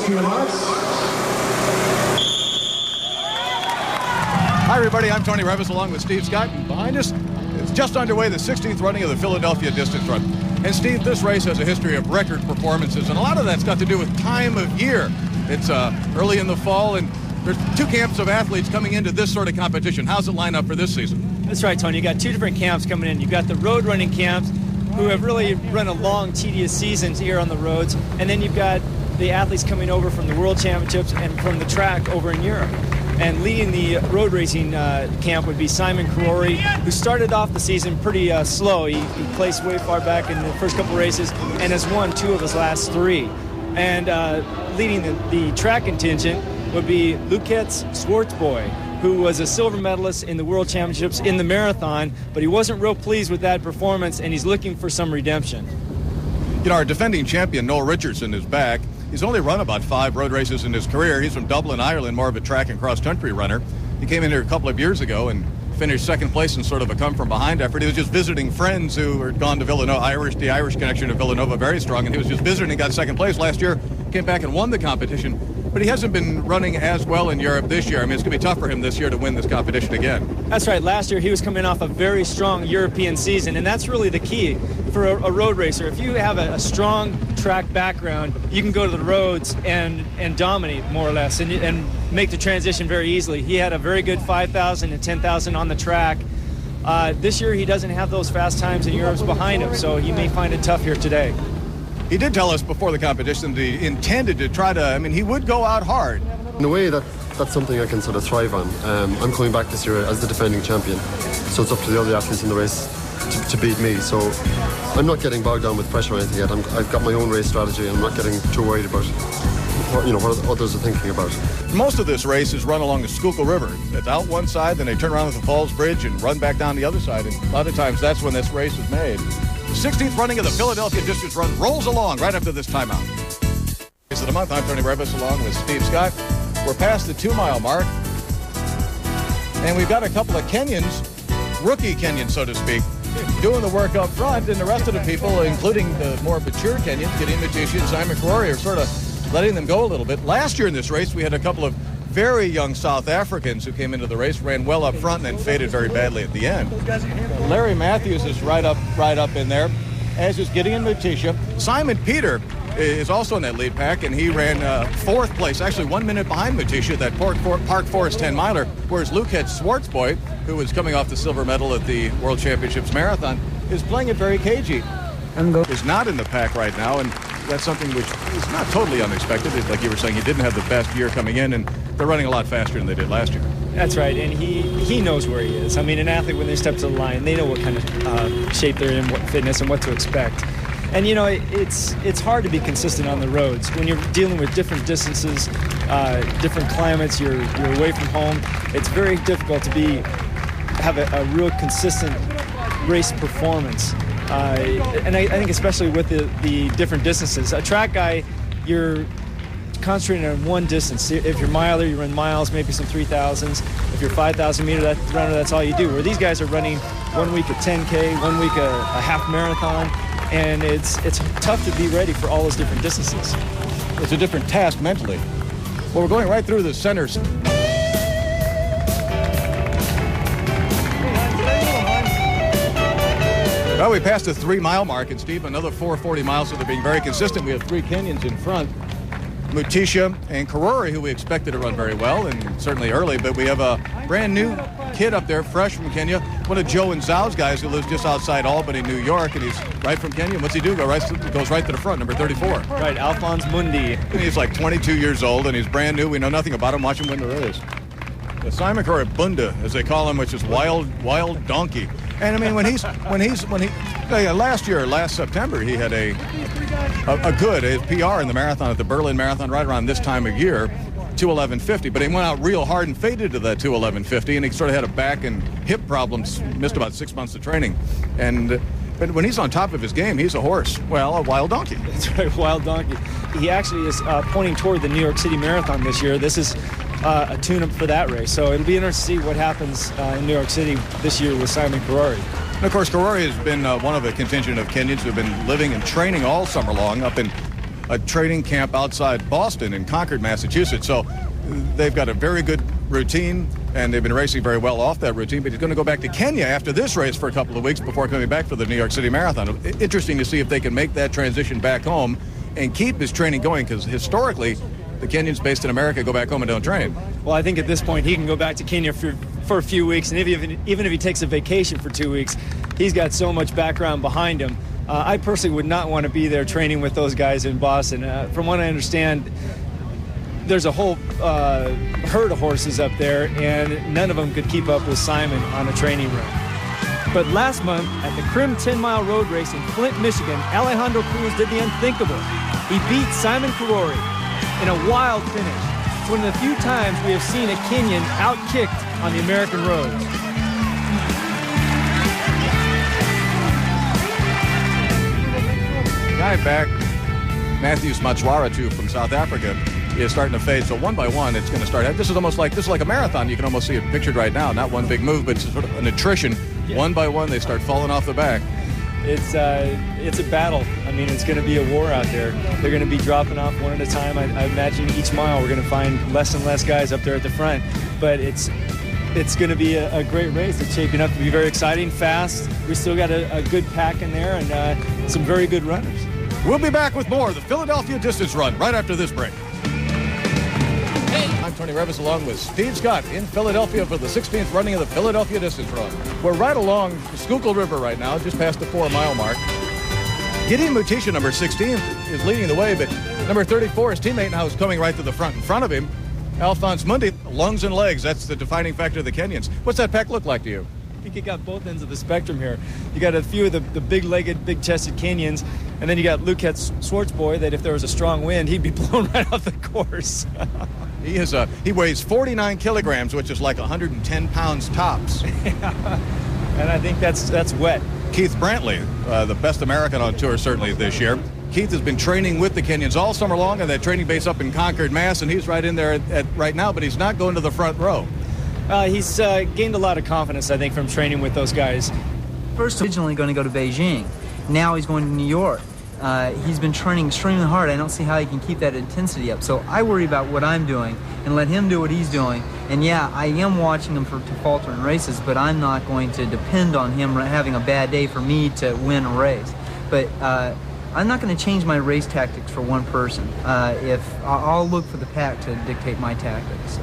Hi everybody, I'm Tony Revis along with Steve Scott, and behind us it's just underway the 16th running of the Philadelphia Distance Run. And Steve, this race has a history of record performances, and a lot of that's got to do with time of year. It's early in the fall, and there's two camps of athletes coming into this sort of competition. How's it line up for this season? That's right, Tony. You got two different camps coming in. You've got the road running camps who have really run a long, tedious season here on the roads, and then you've got the athletes coming over from the World Championships and from the track over in Europe. And leading the road racing camp would be Simon Karori, who started off the season pretty slow. He placed way far back in the first couple races and has won two of his last three. And leading the track contingent would be Lukacs Schwarzboy, who was a silver medalist in the World Championships in the marathon, but he wasn't real pleased with that performance, and he's looking for some redemption. You know, our defending champion, Noel Richardson, is back. He's only run about 5 road races in his career. He's from Dublin, Ireland, more of a track and cross-country runner. He came in here a couple of years ago and finished second place in sort of a come-from-behind effort. He was just visiting friends who had gone to Villanova. The Irish connection to Villanova very strong, and he was just visiting and got second place last year, came back and won the competition. But he hasn't been running as well in Europe this year. I mean, it's going to be tough for him this year to win this competition again. That's right. Last year, he was coming off a very strong European season, and that's really the key for a road racer. If you have a strong track background, you can go to the roads and dominate, more or less, and make the transition very easily. He had a very good 5,000 and 10,000 on the track. This year, he doesn't have those fast times, and Europe's behind him, so he may find it tough here today. He did tell us before the competition that he intended to try to, I mean, he would go out hard. In a way, that's something I can sort of thrive on. I'm coming back this year as the defending champion, so it's up to the other athletes in the race to beat me. So I'm not getting bogged down with pressure or anything yet. I've got my own race strategy, and I'm not getting too worried about what others are thinking about. Most of this race is run along the Schuylkill River. It's out one side, then they turn around at the Falls Bridge and run back down the other side, and a lot of times that's when this race is made. The 16th running of the Philadelphia Distance Run rolls along right after this timeout. Race of the month, I'm Tony Revis along with Steve Scott. We're past the 2-mile mark, and we've got a couple of Kenyans, rookie Kenyans, so to speak, doing the work up front, and the rest of the people, including the more mature Kenyans, Gideon Matishi and Simon Karori, are sort of letting them go a little bit. Last year in this race, we had a couple of very young South Africans who came into the race, ran well up front, and then faded very badly at the end. Larry Matthews is right up in there, as is Gideon Matishi. Simon Peter is also in that lead pack, and he ran 4th place, actually 1 minute behind Matishi at that Park Forest 10-miler, whereas Lukacs Schwarzboy, who was coming off the silver medal at the World Championships Marathon, is playing it very cagey. Is not in the pack right now, and that's something which is not totally unexpected. Like you were saying, he didn't have the best year coming in, and they're running a lot faster than they did last year. That's right, and he knows where he is. I mean, an athlete, when they step to the line, they know what kind of shape they're in, what fitness, and what to expect. And, you know, it's hard to be consistent on the roads. When you're dealing with different distances, different climates, you're away from home, it's very difficult to have a real consistent race performance. And I think especially with the different distances. A track guy, you're concentrating on one distance. If you're miler, you run miles, maybe some 3,000s. If you're 5,000 meter runner, that's all you do. Where these guys are running 1 week a 10K, 1 week a half marathon, and it's tough to be ready for all those different distances. It's a different task mentally. Well, we're going right through the center. Well, we passed the 3-mile mark, and Steve, another 440 miles, so they're being very consistent. We have 3 Kenyans in front, Matishi and Karori, who we expected to run very well, and certainly early, but we have a brand new kid up there, fresh from Kenya, one of Joe and Zhao's guys who lives just outside Albany, New York, and he's right from Kenya. What's he do? Goes right to the front, number 34. Right, Alphonse Mundi. And he's like 22 years old, and he's brand new. We know nothing about him. Watch him win the race. The Simon Karori Bunda, as they call him, which is wild donkey. And I mean, last September, he had a good PR in the marathon at the Berlin Marathon right around this time of year, 2:11:50. But he went out real hard and faded to that 2:11:50, and he sort of had a back and hip problems, missed about 6 months of training. But when he's on top of his game, he's a horse. Well, a wild donkey. That's right, wild donkey. He actually is pointing toward the New York City Marathon this year. This is a tune-up for that race. So it'll be interesting to see what happens in New York City this year with Simon Karori. And of course, Karori has been one of a contingent of Kenyans who have been living and training all summer long up in a training camp outside Boston in Concord, Massachusetts. So they've got a very good routine, and they've been racing very well off that routine. But he's going to go back to Kenya after this race for a couple of weeks before coming back for the New York City Marathon. Interesting to see if they can make that transition back home and keep his training going, because historically, the Kenyans based in America go back home and don't train. Well, I think at this point he can go back to Kenya for a few weeks, and even if he takes a vacation for 2 weeks, he's got so much background behind him. I personally would not want to be there training with those guys in Boston. From what I understand, there's a whole herd of horses up there, and none of them could keep up with Simon on a training run. But last month, at the Crim 10-mile road race in Flint, Michigan, Alejandro Cruz did the unthinkable. He beat Simon Karori in a wild finish. It's one of the few times we have seen a Kenyan out-kicked on the American roads. Guy back, Matthews Matswara, too, from South Africa, is starting to fade. So one by one, it's going to start. This is like a marathon. You can almost see it pictured right now. Not one big move, but it's sort of an attrition. Yeah. One by one, they start falling off the back. It's a battle. I mean, it's going to be a war out there. They're going to be dropping off one at a time. I imagine each mile we're going to find less and less guys up there at the front. But it's going to be a great race. It's shaping up to be very exciting, fast. We still got a good pack in there and some very good runners. We'll be back with more of the Philadelphia Distance Run right after this break. I'm Tony Revis along with Steve Scott in Philadelphia for the 16th running of the Philadelphia Distance Run. We're right along the Schuylkill River right now, just past the 4-mile mark. Gideon Mutisha, number 16, is leading the way, but number 34, his teammate now, is coming right to the front. In front of him, Alphonse Mundi, lungs and legs. That's the defining factor of the Kenyans. What's that pack look like to you? I think you got both ends of the spectrum here. You got a few of the big-legged, big-chested Kenyans, and then you got Luket Swartzboy that if there was a strong wind, he'd be blown right off the course. He weighs 49 kilograms, which is like 110 pounds tops. Yeah. And I think that's wet. Keith Brantley, the best American on tour certainly this year. Keith has been training with the Kenyans all summer long at that training base up in Concord, Mass, and he's right in there right now, but he's not going to the front row. He's gained a lot of confidence, I think, from training with those guys. First, originally going to go to Beijing. Now he's going to New York. He's been training extremely hard. I don't see how he can keep that intensity up. So I worry about what I'm doing and let him do what he's doing. And yeah, I am watching him to falter in races, but I'm not going to depend on him having a bad day for me to win a race. But I'm not going to change my race tactics for one person. I'll look for the pack to dictate my tactics.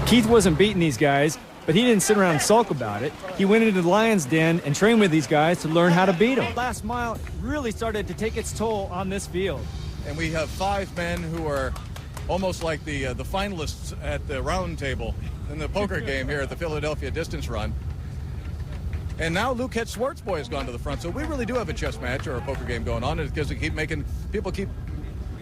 Keith wasn't beating these guys, but he didn't sit around and sulk about it. He went into the Lion's Den and trained with these guys to learn how to beat them. Last mile really started to take its toll on this field. And we have 5 men who are almost like the finalists at the round table in the poker game here at the Philadelphia Distance Run. And now Luket Swartzboy has gone to the front. So we really do have a chess match or a poker game going on, because people keep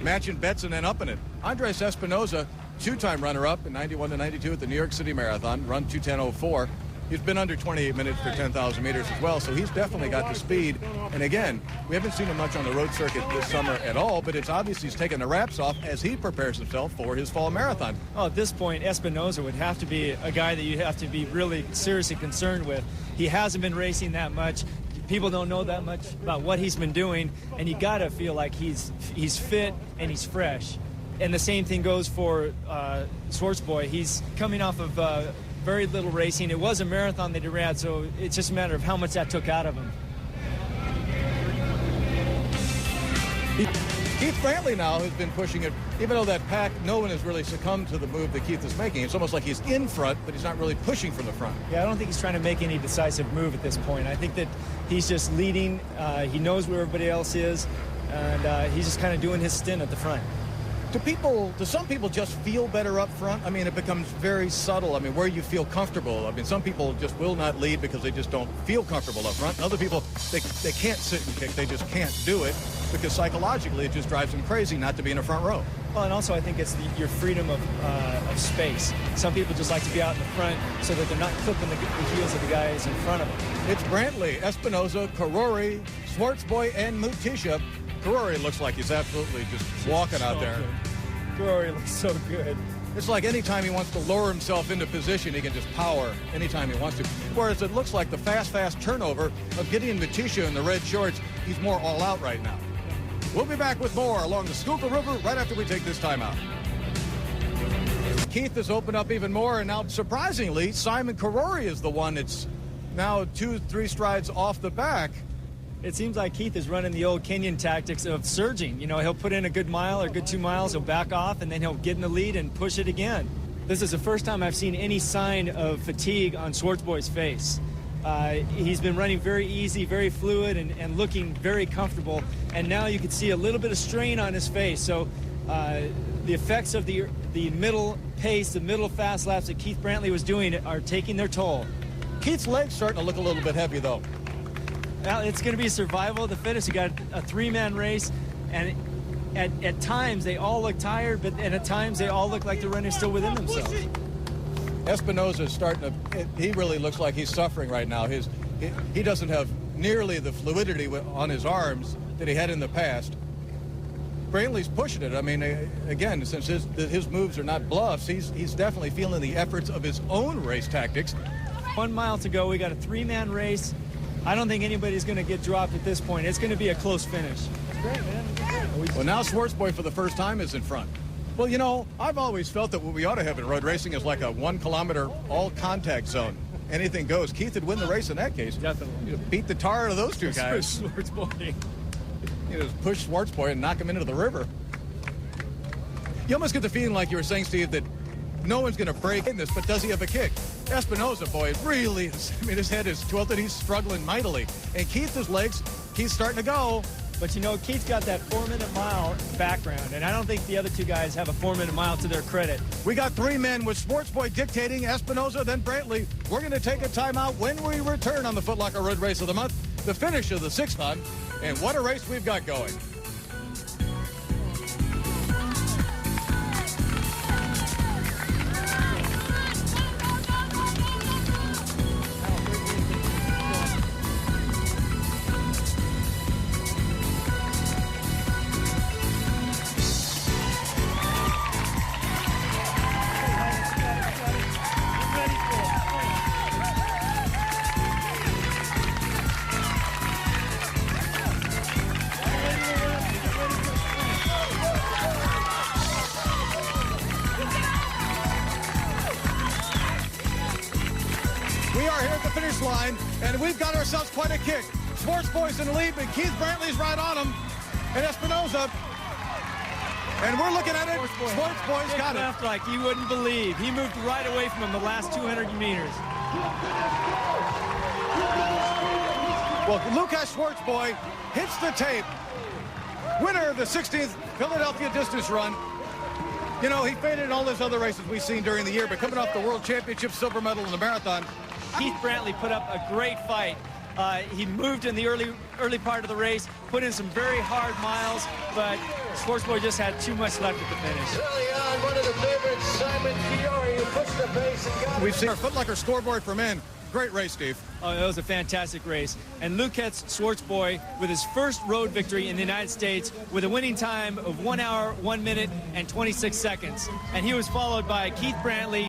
matching bets and then upping it. Andres Espinoza, 2-time runner-up in 91 to 92 at the New York City Marathon, run 2:10:04. He's been under 28 minutes for 10,000 meters as well, so he's definitely got the speed. And again, we haven't seen him much on the road circuit this summer at all, but it's obvious he's taking the wraps off as he prepares himself for his fall marathon. Oh, at this point, Espinoza would have to be a guy that you have to be really seriously concerned with. He hasn't been racing that much. People don't know that much about what he's been doing, and you got to feel like he's fit and he's fresh. And the same thing goes for Swartzboy. He's coming off of very little racing. It was a marathon that he ran, so it's just a matter of how much that took out of him. Keith Brantley now has been pushing it, even though that pack, no one has really succumbed to the move that Keith is making. It's almost like he's in front, but he's not really pushing from the front. Yeah, I don't think he's trying to make any decisive move at this point. I think that he's just leading. He knows where everybody else is, and he's just kind of doing his stint at the front. Do some people just feel better up front? I mean, it becomes very subtle. I mean, where you feel comfortable. I mean, some people just will not lead because they just don't feel comfortable up front. And other people, they can't sit and kick. They just can't do it because psychologically it just drives them crazy not to be in the front row. Well, and also I think it's your freedom of space. Some people just like to be out in the front so that they're not clipping the heels of the guys in front of them. It's Brantley, Espinoza, Karori, Swartzboy, and Mutisha. Karori looks like he's absolutely just walking out there. Karori looks so good. It's like anytime he wants to lower himself into position, he can just power anytime he wants to. Whereas it looks like the fast turnover of Gideon Mattisha in the red shorts, he's more all out right now. We'll be back with more along the Schuylkill River right after we take this time out. Keith has opened up even more, and now, surprisingly, Simon Karori is the one that's now 2-3 strides off the back. It seems like Keith is running the old Kenyan tactics of surging. You know, he'll put in a good mile or good 2 miles, he'll back off, and then he'll get in the lead and push it again. This is the first time I've seen any sign of fatigue on Schwartzboy's face. He's been running very easy, very fluid, and looking very comfortable. And now you can see a little bit of strain on his face. So the effects of the middle pace, the middle fast laps that Keith Brantley was doing are taking their toll. Keith's legs starting to look a little bit heavy, though. Well, it's going to be survival of the fittest. You got a 3-man race, and at times they all look tired, but at times they all look like they're running still within themselves. Espinosa is starting to, he really looks like he's suffering right now. He doesn't have nearly the fluidity on his arms that he had in the past. Brantley's pushing it. I mean, again, since his moves are not bluffs, he's definitely feeling the efforts of his own race tactics. 1 mile to go. We got a 3-man race. I don't think anybody's going to get dropped at this point. It's going to be a close finish. It's great, man. Well, now Schwartzboy for the first time is in front. Well, you know, I've always felt that what we ought to have in road racing is like a 1 kilometer all-contact zone. Anything goes. Keith would win the race in that case. Definitely. You know, beat the tar out of those two guys. Schwartzboy. You know, push Schwartzboy and knock him into the river. You almost get the feeling, like you were saying, Steve, that no one's going to break in this, but does he have a kick? Espinosa, boy, really is. I mean, his head is tilted. He's struggling mightily. And Keith, his legs, Keith's starting to go. But, you know, Keith's got that 4-minute mile background, and I don't think the other two guys have a 4-minute mile to their credit. We got 3 men with Schwartzboy dictating, Espinosa, then Brantley. We're going to take a timeout when we return on the Foot Locker Road Race of the Month, the finish of the 6th hunt, and what a race we've got going. Line, and we've got ourselves quite a kick. Schwartzboy's in the lead, but Keith Brantley's right on him, and Espinosa. And we're looking at it. Schwartzboy's got it. Like you wouldn't believe. He moved right away from him the last 200 meters. Well, Lucas Schwartzboy hits the tape. Winner of the 16th Philadelphia distance run. You know, he faded in all those other races we've seen during the year, but coming off the World Championship silver medal in the marathon, Keith Brantley put up a great fight. He moved in the early part of the race, put in some very hard miles, but Schwartzboy just had too much left at the finish. Early on, one of the favorites, Simon Fiore, who pushed the pace and got We've seen our Foot Locker scoreboard for men. Great race, Steve. Oh, it was a fantastic race. And Lucas Schwartzboy with his first road victory in the United States with a winning time of 1 hour, 1 minute, and 26 seconds. And he was followed by Keith Brantley.